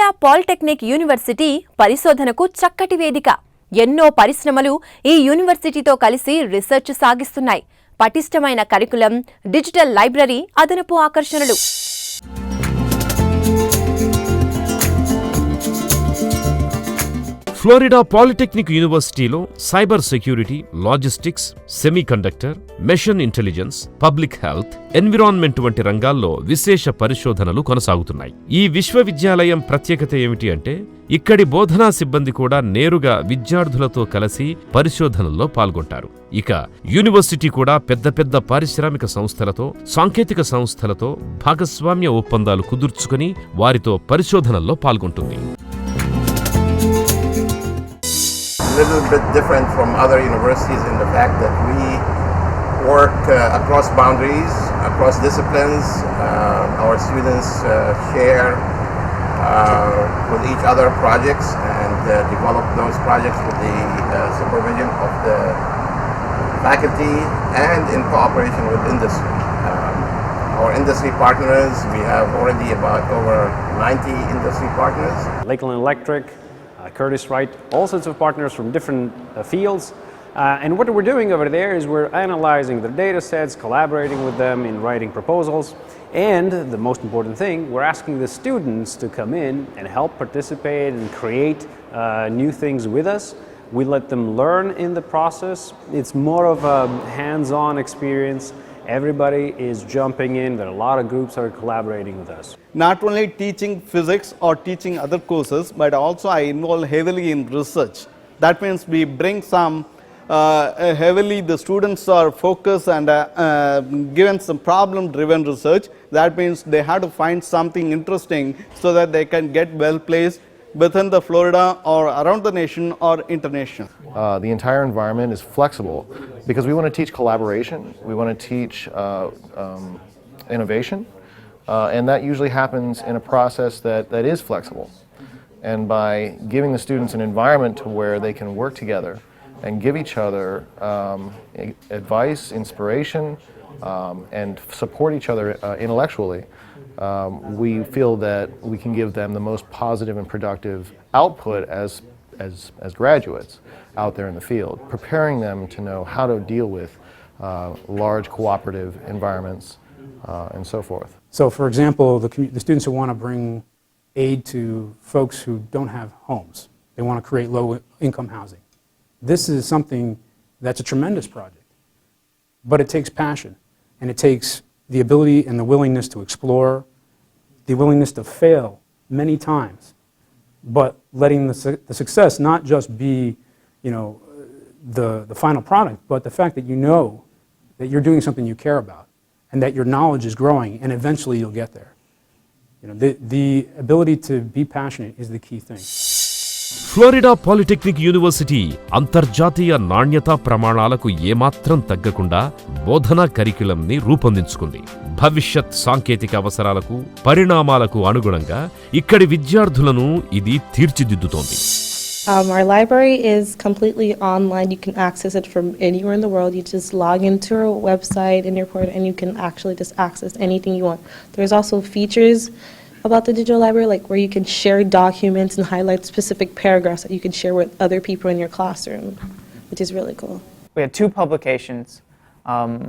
Florida polytechnic university పరిశోధనకు చక్కటి వేదిక. ఎన్నో పరిశ్రమలు ఈ యూనివర్సిటీతో కలిసి రీసెర్చ్ సాగిస్తున్నాయి. పటిష్టమైన కరికులం, డిజిటల్ లైబ్రరీ అదనపు ఆకర్షణలు. ఫ్లోరిడా పాలిటెక్నిక్ యూనివర్సిటీలో cyber security, logistics, semiconductor, machine intelligence, public health, environment వంటి రంగాల్లో విశేష పరిశోధనలు కొనసాగుతున్నాయి. ఈ విశ్వవిద్యాలయం ప్రత్యేకత ఏమిటి అంటే, ఇక్కడి బోధనా సిబ్బంది కూడా నేరుగా విద్యార్థులతో కలిసి పరిశోధనల్లో పాల్గొంటారు. ఇక యూనివర్సిటీ కూడా పెద్ద పెద్ద పారిశ్రామిక సంస్థలతో, సాంకేతిక సంస్థలతో భాగస్వామ్య ఒప్పందాలు కుదుర్చుకుని వారితో పరిశోధనల్లో పాల్గొంటుంది. A little bit different from other universities in the fact that we work across boundaries, across disciplines. Our students share with each other projects and develop those projects with the supervision of the faculty and in cooperation with industry. Our industry partners, we have already about over 90 industry partners. Lakeland Electric, Curtis Wright, all sorts of partners from different fields. And what we're doing over there is we're analyzing their data sets, collaborating with them in writing proposals, and the most important thing, we're asking the students to come in and help participate and create new things with us. We let them learn in the process. It's more of a hands-on experience. Everybody is jumping in. There are a lot of groups that are collaborating with us. Not only teaching physics or teaching other courses, but also I involve heavily in research. That means we bring some heavily, the students are focused and given some problem-driven research. That means they have to find something interesting so that they can get well placed within the Florida or around the nation or international. The entire environment is flexible because we want to teach collaboration, we want to teach innovation, and that usually happens in a process that is flexible. And by giving the students an environment to where they can work together and give each other advice, inspiration, and support each other intellectually, we feel that we can give them the most positive and productive output as graduates out there in the field, preparing them to know how to deal with large cooperative environments and so forth. So for example, the students who want to bring aid to folks who don't have homes, they want to create low-income housing. This is something that's a tremendous project, but it takes passion, and it takes the ability and the willingness to explore, the willingness to fail many times, but letting the success not just be, the final product, but the fact that you know that you're doing something you care about and that your knowledge is growing and eventually you'll get there. The ability to be passionate is the key thing. Florida polytechnic university అంతర్జాతీయ నాణ్యతా ప్రమాణాలకు ఏమాత్రం తగ్గకుండా బోధనా కరిక్యులంని రూపొందించుకుంది. భవిష్యత్ సాంకేతిక అవసరాలకు, పరిణామాలకు అనుగుణంగా ఇక్కడి విద్యార్థులను ఇది తీర్చిదిద్దుతోంది. Our library is completely online. You can access it from anywhere in the world. You just log into our website in your portal and you can actually just access anything you want. There's also features about the digital library, like where you can share documents and highlight specific paragraphs that you can share with other people in your classroom, which is really cool. We had two publications.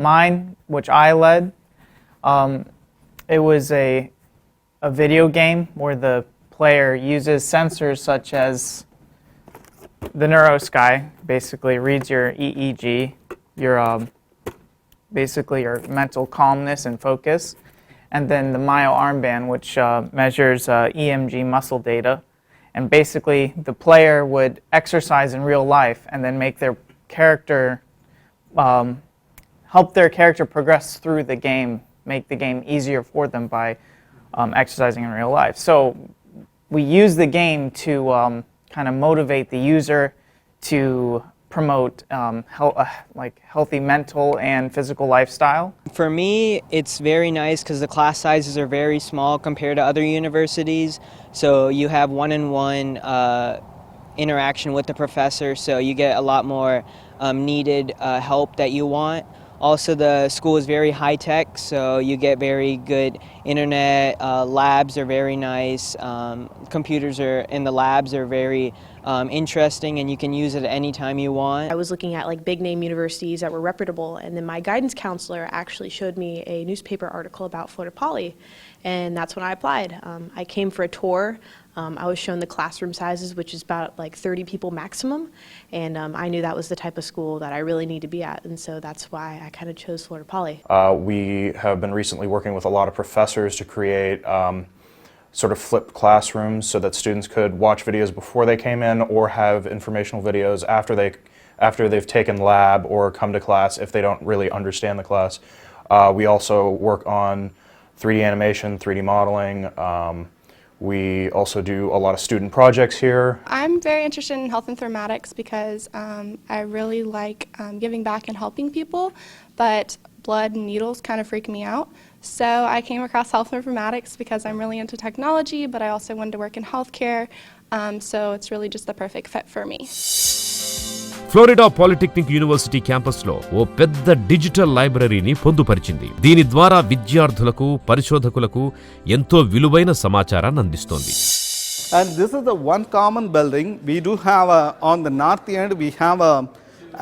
Mine, which I led, it was a video game where the player uses sensors such as the NeuroSky, basically reads your EEG, your basically your mental calmness and focus, and then the Myo armband, which measures EMG muscle data. And basically, the player would exercise in real life and then make their character, help their character progress through the game, make the game easier for them by exercising in real life. So we use the game to kind of motivate the user to promote like healthy mental and physical lifestyle. For me, it's very nice because the class sizes are very small compared to other universities. So you have one-on-one interaction with the professor, so you get a lot more needed help that you want. Also, the school is very high tech, so you get very good internet. Labs are very nice. Computers are in the labs are very interesting, and you can use it anytime you want. I was looking at like big name universities that were reputable, and then my guidance counselor actually showed me a newspaper article about Florida Poly, and that's when I applied. I came for a tour. I was shown the classroom sizes, which is about like 30 people maximum, and I knew that was the type of school that I really need to be at, and so that's why I kind of chose Florida Poly. We have been recently working with a lot of professors to create sort of flipped classrooms so that students could watch videos before they came in or have informational videos after they've taken lab or come to class if they don't really understand the class. We also work on 3D animation, 3D modeling. We also do a lot of student projects here. I'm very interested in health informatics because I really like giving back and helping people, but blood and needles kind of freak me out. So I came across health informatics because I'm really into technology, but I also wanted to work in healthcare, so it's really just the perfect fit for me. Florida polytechnic university క్యాంపస్లో ఓ పెద్ద digital లైబ్రరీని పొందుపరిచింది. దీని ద్వారా విద్యార్థులకు, పరిశోధకులకు ఎంతో విలువైన సమాచారాన్ని అందిస్తోంది. And this is the one common building. We do have on the north end, we have a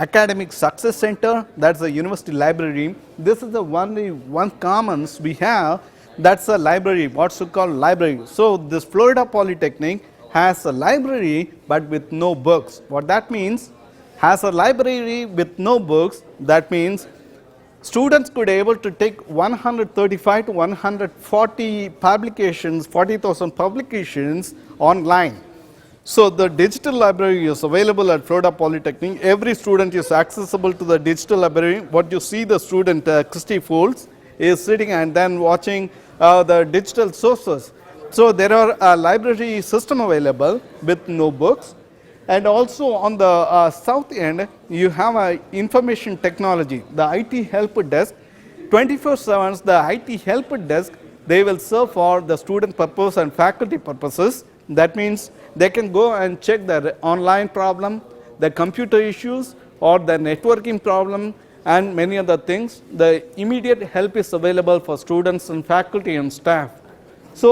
academic success center. That's the university library. This is the one commons we have. That's a library, what's called library. So this Florida Polytechnic has a library but with no books. What that means, has a library with no books, that means students could able to take 135 to 140 publications, 40,000 publications online. So the digital library is available at Florida Polytechnic. Every student is accessible to the digital library. What you see, the student Christy Folds is sitting and then watching the digital sources. So there are a library system available with no books. And also on the south end, you have information technology, the IT help desk. 24/7, the IT help desk, they will serve for the student purpose and faculty purposes. That means they can go and check their online problem, the computer issues, or the networking problem, and many other things. The immediate help is available for students and faculty and staff. So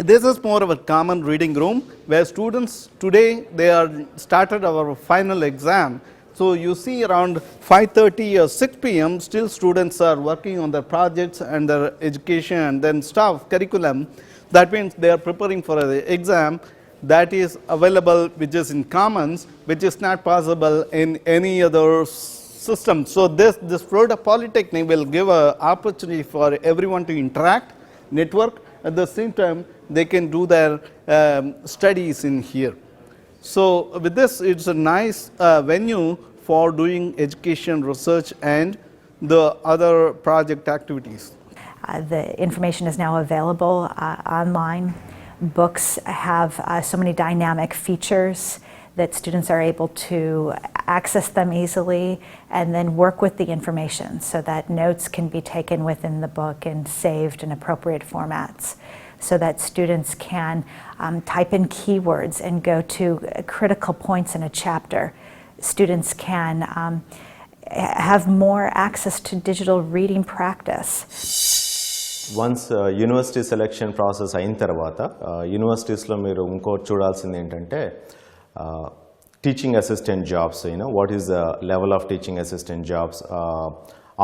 this is more of a common reading room where students today, they are started our final exam. So you see around 5:30 or 6 p.m. still students are working on their projects and their education and then staff curriculum. That means they are preparing for the exam that is available, which is in commons, which is not possible in any other system. So this Florida Polytechnic will give an opportunity for everyone to interact, network. At the same time, they can do their studies in here. So with this, it's a nice venue for doing education, research, and the other project activities. The information is now available online. Books have so many dynamic features that students are able to access them easily and then work with the information so that notes can be taken within the book and saved in appropriate formats, so that students can type in keywords and go to critical points in a chapter. Students can have more access to digital reading practice. Once university selection process అయిన తర్వాత యూనివర్సిటీస్లో మీరు ఇంకోటి చూడాల్సింది ఏంటంటే teaching assistant jobs, what is the level of teaching assistant jobs,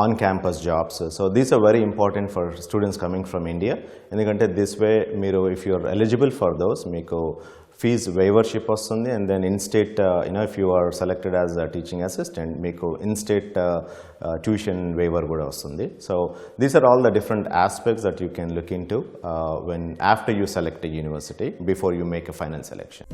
on campus jobs. So these are very important for students coming from India. ఎందుకంటే this way మీరు if you are eligible for those మీకు fee వేవర్షిప్ వస్తుంది. And then in state if you are selected as a teaching assistant మీకు in state tuition waiver కూడా వస్తుంది. So these are all the different aspects that you can look into when after you select a university before you make a final selection.